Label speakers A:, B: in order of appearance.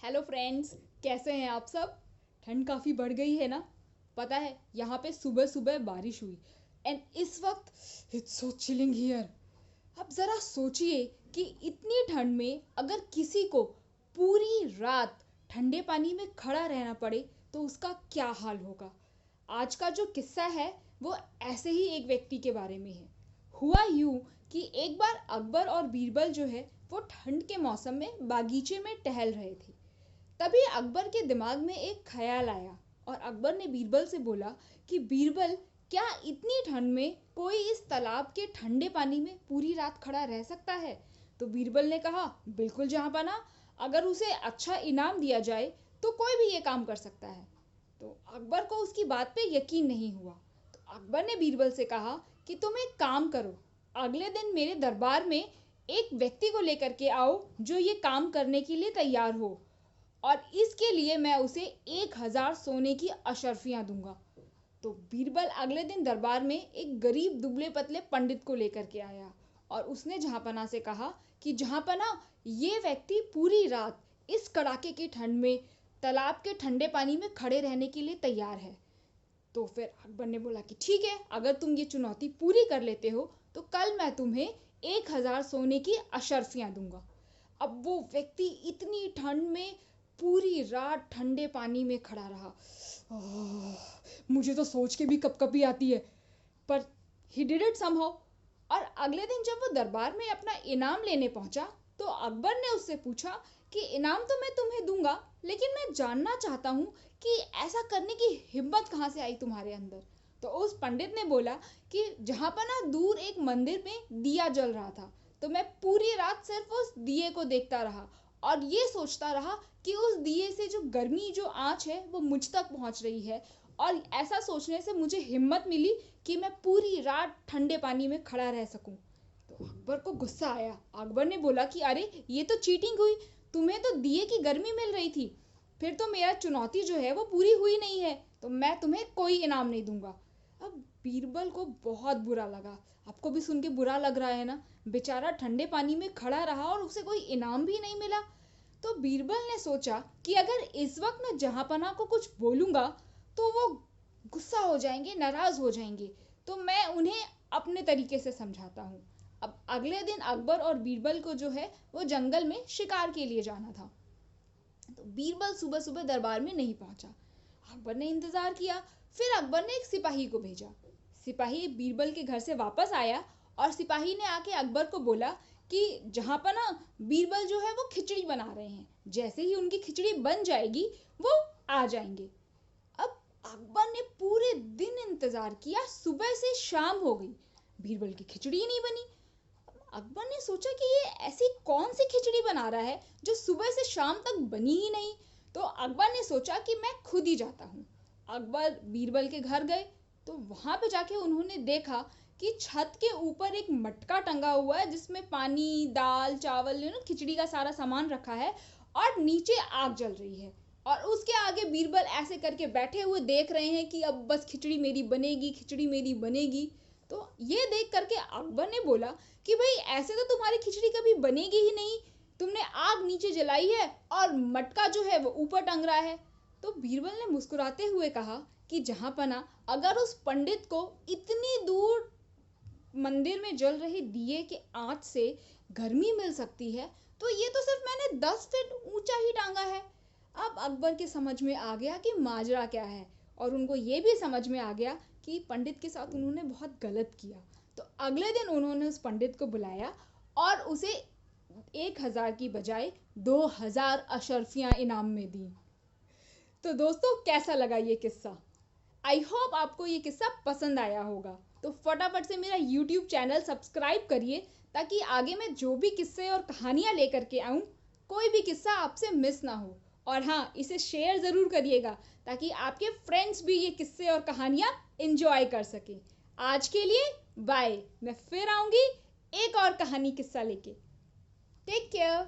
A: Hello friends, कैसे हैं आप सब। ठंड काफ़ी बढ़ गई है ना। पता है यहाँ पे सुबह सुबह बारिश हुई एंड इस वक्त इट्स सो चिलिंग हियर। अब ज़रा सोचिए कि इतनी ठंड में अगर किसी को पूरी रात ठंडे पानी में खड़ा रहना पड़े तो उसका क्या हाल होगा। आज का जो किस्सा है वो ऐसे ही एक व्यक्ति के बारे में है। हुआ यूं कि एक बार अकबर और बीरबल जो है वो ठंड के मौसम में बागीचे में टहल रहे थे। तभी अकबर के दिमाग में एक ख्याल आया और अकबर ने बीरबल से बोला कि बीरबल, क्या इतनी ठंड में कोई इस तालाब के ठंडे पानी में पूरी रात खड़ा रह सकता है। तो बीरबल ने कहा, बिल्कुल जहाँपनाह, अगर उसे अच्छा इनाम दिया जाए तो कोई भी ये काम कर सकता है। तो अकबर को उसकी बात पे यकीन नहीं हुआ। तो अकबर ने बीरबल से कहा कि तुम एक काम करो, अगले दिन मेरे दरबार में एक व्यक्ति को लेकर के आओ जो ये काम करने के लिए तैयार हो, और इसके लिए मैं उसे 1000 सोने की अशर्फियां दूंगा। तो बीरबल अगले दिन दरबार में एक गरीब दुबले पतले पंडित को लेकर के आया और उसने जहाँपनाह से कहा कि जहाँपनाह, ये व्यक्ति पूरी रात इस कड़ाके की ठंड में तालाब के ठंडे पानी में खड़े रहने के लिए तैयार है। तो फिर अकबर ने बोला कि ठीक है, अगर तुम ये चुनौती पूरी कर लेते हो तो कल मैं तुम्हें 1000 सोने की अशर्फियां दूंगा। अब वो व्यक्ति इतनी ठंड में पूरी रात ठंडे पानी में खड़ा रहा। मुझे तो सोच के भी कपकपी आती है, पर ही डिड इट समहाउ। और अगले दिन जब वो दरबार में अपना इनाम लेने पहुंचा तो अकबर ने उससे पूछा कि इनाम तो मैं तुम्हें दूंगा, लेकिन मैं जानना चाहता हूँ कि ऐसा करने की हिम्मत कहाँ से आई तुम्हारे अंदर। तो उस पंडित ने बोला कि जहाँपनाह, दूर एक मंदिर में दिया जल रहा था, तो मैं पूरी रात सिर्फ उस दिए को देखता रहा और ये सोचता रहा कि उस दिए से जो गर्मी, जो आँच है वो मुझ तक पहुँच रही है, और ऐसा सोचने से मुझे हिम्मत मिली कि मैं पूरी रात ठंडे पानी में खड़ा रह सकूं। तो अकबर को गुस्सा आया। अकबर ने बोला कि अरे, ये तो चीटिंग हुई, तुम्हें तो दिए की गर्मी मिल रही थी, फिर तो मेरा चुनौती जो है वो पूरी हुई नहीं है, तो मैं तुम्हें कोई इनाम नहीं दूंगा। अब बीरबल को बहुत बुरा लगा। आपको भी सुन के बुरा लग रहा है ना। बेचारा ठंडे पानी में खड़ा रहा और उसे कोई इनाम भी नहीं मिला। तो बीरबल ने सोचा कि अगर इस वक्त मैं जहाँपनाह को कुछ बोलूँगा तो वो गुस्सा हो जाएंगे, नाराज़ हो जाएंगे, तो मैं उन्हें अपने तरीके से समझाता हूँ। अब अगले दिन अकबर और बीरबल को जो है वो जंगल में शिकार के लिए जाना था। तो बीरबल सुबह सुबह दरबार में नहीं पहुंचा। अकबर ने इंतज़ार किया। फिर अकबर ने एक सिपाही को भेजा। सिपाही बीरबल के घर से वापस आया और सिपाही ने आके अकबर को बोला कि जहाँपनाह, बीरबल जो है वो खिचड़ी बना रहे हैं, जैसे ही उनकी खिचड़ी बन जाएगी वो आ जाएंगे। अब अकबर ने पूरे दिन इंतजार किया, सुबह से शाम हो गई, बीरबल की खिचड़ी ही नहीं बनी। अकबर ने सोचा कि ये ऐसी कौन सी खिचड़ी बना रहा है जो सुबह से शाम तक बनी ही नहीं। तो अकबर ने सोचा कि मैं खुद ही जाता हूँ। अकबर बीरबल के घर गए तो वहां पे जाके उन्होंने देखा कि छत के ऊपर एक मटका टंगा हुआ है जिसमें पानी, दाल, चावल, खिचड़ी का सारा सामान रखा है, और नीचे आग जल रही है। और उसके आगे बीरबल ऐसे करके बैठे हुए देख रहे हैं कि अब बस खिचड़ी मेरी बनेगी, खिचड़ी मेरी बनेगी। तो ये देख करके अकबर ने बोला कि भाई, ऐसे तो तुम्हारी खिचड़ी कभी बनेगी ही नहीं, तुमने आग नीचे जलाई है और मटका जो है वो ऊपर टंग रहा है। तो बीरबल ने मुस्कुराते हुए कहा कि जहाँपनाह, अगर उस पंडित को इतनी दूर मंदिर में जल रही दिए के आंच से गर्मी मिल सकती है, तो ये तो सिर्फ मैंने 10 फीट ऊंचा ही टांगा है। अब अकबर के समझ में आ गया कि माजरा क्या है, और उनको ये भी समझ में आ गया कि पंडित के साथ उन्होंने बहुत गलत किया। तो अगले दिन उन्होंने उस पंडित को बुलाया और उसे 1000 की बजाय 2000 अशर्फियां इनाम में दी। तो दोस्तों, कैसा लगा ये किस्सा। आई होप आपको ये किस्सा पसंद आया होगा। तो फटाफट से मेरा यूट्यूब चैनल सब्सक्राइब करिए ताकि आगे मैं जो भी किस्से और कहानियाँ लेकर के आऊँ, कोई भी किस्सा आपसे मिस ना हो। और हाँ, इसे शेयर ज़रूर करिएगा ताकि आपके फ्रेंड्स भी ये किस्से और कहानियाँ एंजॉय कर सकें। आज के लिए बाय। मैं फिर आऊँगी एक और कहानी किस्सा लेके। Take care.